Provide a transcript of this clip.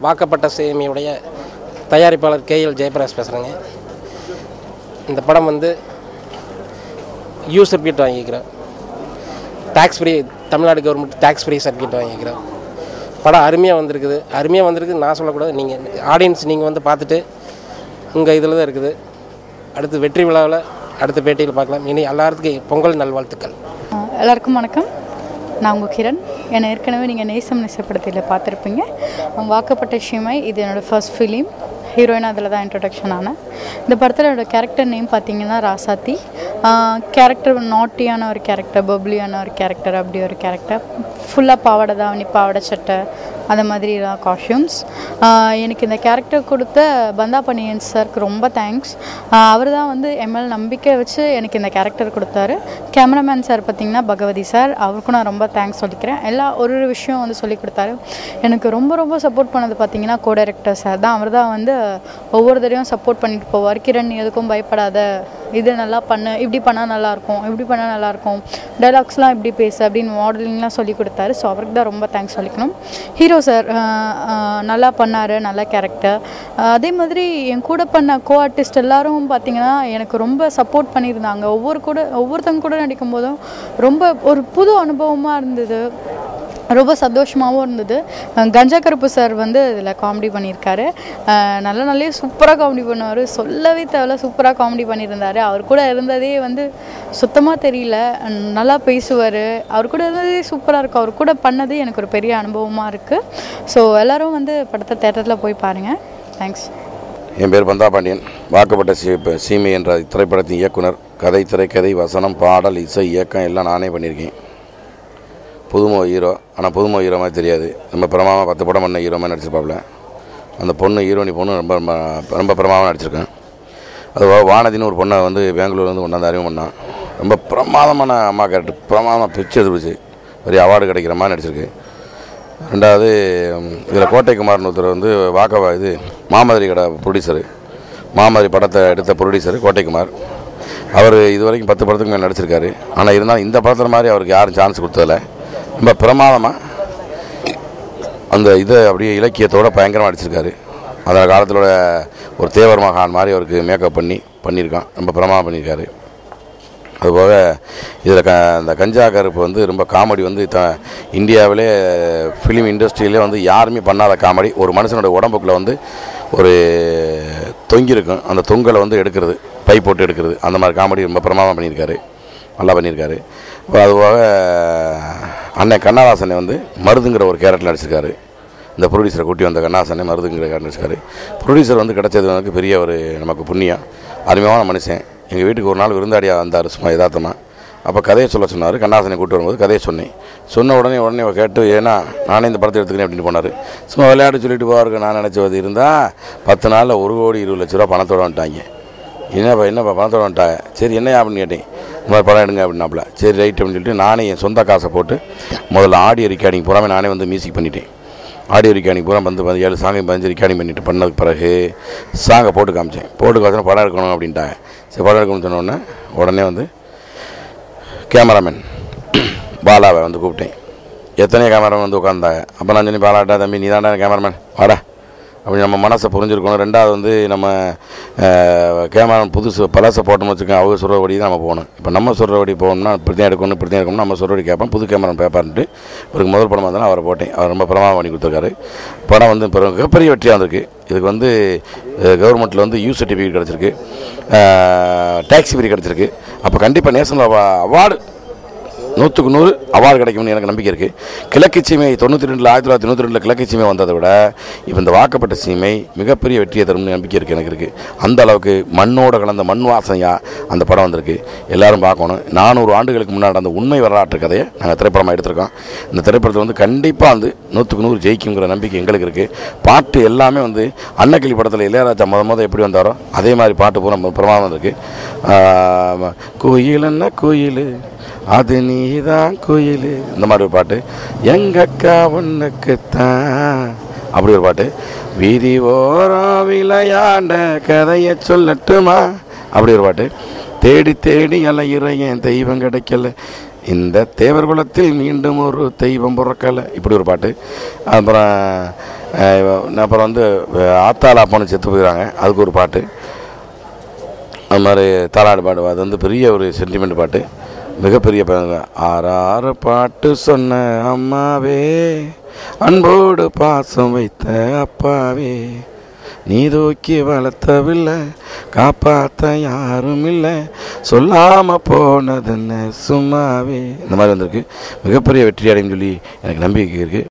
வாக்கப்பட்ட சேமியுடைய தயாரிப்பாளர் KL ஜெயபிரகாஷ் பேசுகிறேங்க. இந்த படம் வந்து யூ சர்டிஃபிகேட் வாங்கிக்கிறேன். Tax free, Tamil Nadu government tax free certificate வாங்கிக்கிறேன். படம் அருமையாக வந்திருக்குது. நான் சொல்லக்கூடாது, நீங்கள் ஆடியன்ஸ் நீங்கள் வந்து பார்த்துட்டு உங்கள் இதில் தான் இருக்குது. அடுத்து வெற்றி விழாவில் அடுத்த பேட்டியில் பார்க்கலாம். இனி எல்லாத்துக்கும் பொங்கல் நல்வாழ்த்துக்கள். எல்லாருக்கும் வணக்கம். நான் உங்கள் கிரண். என்னை ஏற்கனவே நீங்கள் நேசம் நேசப்படுத்தியில் பார்த்துருப்பீங்க. வாக்கப்பட்ட சீமை இது என்னோடய ஃபர்ஸ்ட் ஃபிலிம். ஹீரோயின் அதில் தான் இன்ட்ரொடக்ஷன் ஆனேன். இந்த படத்தில் என்னோடய கேரக்டர் நேம் பார்த்திங்கன்னா ராசாத்தி. கேரக்டர் நாட்டியான ஒரு கேரக்டர், பப்ளியான ஒரு கேரக்டர், அப்படி ஒரு கேரக்டர். ஃபுல்லாக பாவாடை தாவணி, பாவாடை சட்டை, அந்த மாதிரி தான் காஸ்டியூம்ஸ். எனக்கு இந்த கேரக்டர் கொடுத்த பந்தா பனியன் சாருக்கு ரொம்ப தேங்க்ஸ். அவர் தான் வந்து எம்எல் நம்பிக்கை வச்சு எனக்கு இந்த கேரக்டர் கொடுத்தாரு. கேமராமேன் சார் பார்த்திங்கன்னா பகவதி சார், அவருக்கும் நான் ரொம்ப தேங்க்ஸ் சொல்லிக்கிறேன். ஒரு விஷயம் வந்து சொல்லி கொடுத்தாரு. எனக்கு ரொம்ப ரொம்ப சப்போர்ட் பண்ணது பார்த்திங்கன்னா கோ டைரக்டர் சார் தான். அவர் தான் வந்து ஒவ்வொரு தடையும் சப்போர்ட் பண்ணிட்டு போவார். கிரண் எதுக்கும் பயப்படாத, இது நல்லா பண்ணு, இப்படி பண்ணால் நல்லாயிருக்கும், இப்படி பண்ணால் நல்லாயிருக்கும், டைலாக்ஸ்லாம் இப்படி பேசு அப்படின்னு மாடலிங்லாம் சொல்லி கொடுத்தாரு. ஸோ அவருக்கு தான் ரொம்ப தேங்க்ஸ் சொல்லிக்கணும். ஹீரோ சார் நல்லா பண்ணார், நல்ல கேரக்டர். அதே மாதிரி என் கூட பண்ண கோ ஆர்டிஸ்ட் எல்லோரும் பார்த்திங்கன்னா எனக்கு ரொம்ப சப்போர்ட் பண்ணியிருந்தாங்க. ஒவ்வொருத்தங்க கூட நடிக்கும் போதும் ரொம்ப ஒரு புது அனுபவமாக இருந்தது, ரொம்ப சந்தோஷமாகவும் இருந்தது. கஞ்சா கருப்பு சார் வந்து இதில் காமெடி பண்ணியிருக்காரு. நல்ல சூப்பராக காமெடி பண்ணுவார், சொல்லவே தேவையில்ல, சூப்பராக காமெடி பண்ணியிருந்தார். அவர் கூட இருந்ததே வந்து சுத்தமாக தெரியல, நல்லா பேசுவார். அவர் கூட இருந்ததே சூப்பராக இருக்கும். அவர் கூட பண்ணது எனக்கு ஒரு பெரிய அனுபவமாக இருக்குது. ஸோ எல்லோரும் வந்து படத்தை தேட்டரில் போய் பாருங்கள். தேங்க்ஸ். என் பேர் பந்தா பாண்டியன். வாக்கப்பட்ட சீமை என்ற திரைப்படத்தின் இயக்குனர். கதை, திரைக்கதை, வசனம், பாடல், இசை, இயக்கம் எல்லாம் நானே பண்ணியிருக்கேன். புதுமுக ஹீரோ, ஆனால் புதுமுக ஹீரோ மாதிரி தெரியாது. நம்ம பிரமாதமாக 10 படம் பண்ண ஹீரோ மாதிரி நடிச்சிருப்பாப்புல. அந்த ஹீரோனி பொண்ணு ரொம்ப ரொம்ப பிரமாதமாக நடிச்சிருக்கேன். அது வானதின்னு ஒரு பொண்ணை வந்து பெங்களூர்லேருந்து கொண்டாந்து அறிமுகம் பண்ணான். ரொம்ப பிரமாதமான அம்மா கேரக்டர், பிரமாதமாக பிச்சு எடுத்துருச்சு. பெரிய அவார்டு கிடைக்கிற மாதிரி நடிச்சிருக்கு. ரெண்டாவது இதில் கோட்டைக்குமார்னு ஒருத்தர் வந்து இது மாமதுரை கடை ப்ரொடியூசரு, மாமதுரை படத்தை எடுத்த ப்ரொடியூசரு கோட்டைக்குமார். அவர் இது வரைக்கும் 10 படத்துக்கு மேலே நடிச்சிருக்காரு. ஆனால் இருந்தாலும் இந்த படத்தில் மாதிரி அவருக்கு யாரும் சான்ஸ் கொடுத்ததில்ல. ரொம்ப பிரமாதமாக அந்த இதை அப்படியே இலக்கியத்தோடு பயங்கரமாக நடிச்சிருக்காரு. அந்த காலத்தோட ஒரு தேவர் மகான் மாதிரி அவருக்கு மேக்கப் பண்ணியிருக்கான். ரொம்ப பிரமாதம் பண்ணியிருக்காரு. அதுபோக இதில் இந்த கஞ்சா கருப்பு வந்து ரொம்ப காமெடி வந்து இந்தியாவிலே ஃபிலிம் இண்டஸ்ட்ரியிலே வந்து யாருமே பண்ணாத காமெடி. ஒரு மனுஷனோட உடம்புக்குள்ளே வந்து ஒரு தொங்கியிருக்கும், அந்த தொங்கலை வந்து எடுக்கிறது, பை போட்டு எடுக்கிறது, அந்த மாதிரி காமெடி ரொம்ப பிரமாதம் பண்ணியிருக்காரு, நல்லா பண்ணியிருக்காரு. இப்போ அதுபோக அண்ணன் கண்ணதாசனை வந்து மருதுங்கிற ஒரு கேரக்டர் நடிச்சிருக்காரு. இந்த ப்ரொடியூசரை கூட்டி வந்த கண்ணதாசனை மருதுங்கிற கேரக்டர் நடிச்சிருக்காரு. ப்ரொடியூசர் வந்து கிடைச்சது எனக்கு பெரிய ஒரு நமக்கு புண்ணியம். அருமையான மனுஷன். எங்கள் வீட்டுக்கு ஒரு நாள் விருந்தாடியாக வந்தார் சும்மா யதார்த்தமாக. அப்போ கதையை சொல்ல சொன்னார். கண்ணதாசனை கூப்பிட்டு வரும்போது கதையை சொன்ன உடனே கேட்டு, ஏன்னா நானே இந்த படத்தை எடுத்துக்கிறேன் அப்படின்னு போனார். சும்மா விளையாட்டு சொல்லிட்டு போவாருக்கு. நான் நினச்சது இருந்தால் 10 நாளில் 1,20,00,000 பணத்தோடு வந்துட்டாங்க. என்னப்பா பணத்தோடு வந்துட்டாங்க. சரி என்னையா அப்படின்னு கேட்டேன். இந்த மாதிரி படம் எடுங்க அப்படின்னாப்புல. சரி ரைட் அப்படின்னு சொல்லிட்டு நானே என் சொந்த காசை போட்டு முதல்ல ஆடியோ ரெக்கார்டிங் பூராமே நானே வந்து மியூசிக் பண்ணிட்டேன். ஆடியோ ரெக்கார்டிங் பூரா வந்து 7 சாங்கையும் 15 ரெக்கார்டிங் பண்ணிட்டு பண்ணதுக்கு பிறகு சாங்கை போட்டு காமிச்சேன். படம் எடுக்கணும் அப்படின்ட்டாங்க. சரி படம் எடுக்கணும்னு சொன்னோடனே உடனே வந்து கேமராமேன் பாலாவை வந்து கூப்பிட்டேன். எத்தனையோ கேமராமேன் வந்து உட்காந்தாங்க. அப்போ நான் சொன்னி, பாலாட்டா தம்பி நீ தாண்டா கேமராமேன் வாடா அப்படி நம்ம மனசை புரிஞ்சுருக்கணும். ரெண்டாவது வந்து நம்ம கேமராமேன் பழசை போட்டோம்னு வச்சுக்கோங்க, அவங்க சொல்கிறபடி தான் நம்ம போகணும். இப்போ நம்ம சொல்கிறபடி போகணும்னா இப்படி தான் எடுக்கணும் நம்ம சொல்கிறபடி கேட்போம். புது கேமரா பேப்பர்ன்ட்டு இவருக்கு முதல் படம் வந்தாலும் அவரை போட்டேன். அவர் ரொம்ப பிரமாதம் பண்ணி கொடுத்துருக்காரு. படம் வந்து மிகப்பெரிய வெற்றியாக வந்திருக்கு. இதுக்கு வந்து கவர்மெண்ட்டில் வந்து யூ சர்டிஃபிகேட் கிடச்சிருக்கு, டேக்ஸி ஃப்ரீ கிடச்சிருக்கு. அப்போ கண்டிப்பாக நேஷனல் அவார்டு 100க்கு 100 அவார்டு கிடைக்கும்னு எனக்கு நம்பிக்கை இருக்குது. கிழக்கு சீமை 1992 கிழக்கு சீமை வந்ததை விட இப்போ இந்த வாக்கப்பட்ட சீமை மிகப்பெரிய வெற்றியை தரும்னு நம்பிக்கை இருக்குது எனக்கு இருக்குது. அந்த அளவுக்கு மண்ணோடு கலந்த மண் வாசனையாக அந்த படம் வந்திருக்கு. எல்லோரும் பார்க்கணும். 400 ஆண்டுகளுக்கு முன்னாடி அந்த உண்மை வரலாற்று கதையை நாங்கள் திரைப்படமாக எடுத்திருக்கோம். இந்த திரைப்படத்தை வந்து கண்டிப்பாக வந்து 100க்கு 100 ஜெயிக்குங்கிற நம்பிக்கை எங்களுக்கு இருக்குது. பாட்டு எல்லாமே வந்து அன்னக்கிளி படத்தில் இளையராஜா முத எப்படி வந்தாரோ அதே மாதிரி பாட்டு பூரா பிரமாதம் இருக்குது. கோயிலன்னா கோயில் அது நீதான் கோயில், இந்த மாதிரி ஒரு பாட்டு. எங்கக்கா ஒன்றுக்குத்தான் அப்படி ஒரு பாட்டு. வீதி ஓரம் விளையாண்ட கதையை சொல்லட்டுமா அப்படி ஒரு பாட்டு. தேடி தேடி அலையிற என் தெய்வம் கிடைக்கல, இந்த தேவர் குலத்தில் மீண்டும் ஒரு தெய்வம் பிறக்கலை இப்படி ஒரு பாட்டு. அப்புறம் அப்புறம் வந்து ஆத்தாள் அப்பன்னு செத்து போயிடுறாங்க, அதுக்கு ஒரு பாட்டு. அது மாதிரி தாலாடு பாடு, அது வந்து பெரிய ஒரு சென்டிமெண்ட் பாட்டு, மிகப்பெரிய ஆறாறு பாட்டு சொன்ன அம்மாவே, அன்போடு பாசம் வைத்த அப்பாவே, நீ தூக்கி வளர்த்தவில்லை, காப்பாற்ற யாரும் இல்லை, சொல்லாமல் போனதுன்னு சும்மாவே. இந்த மாதிரி வந்திருக்கு. மிகப்பெரிய வெற்றி அடையும் சொல்லி எனக்கு நம்பிக்கை இருக்குது.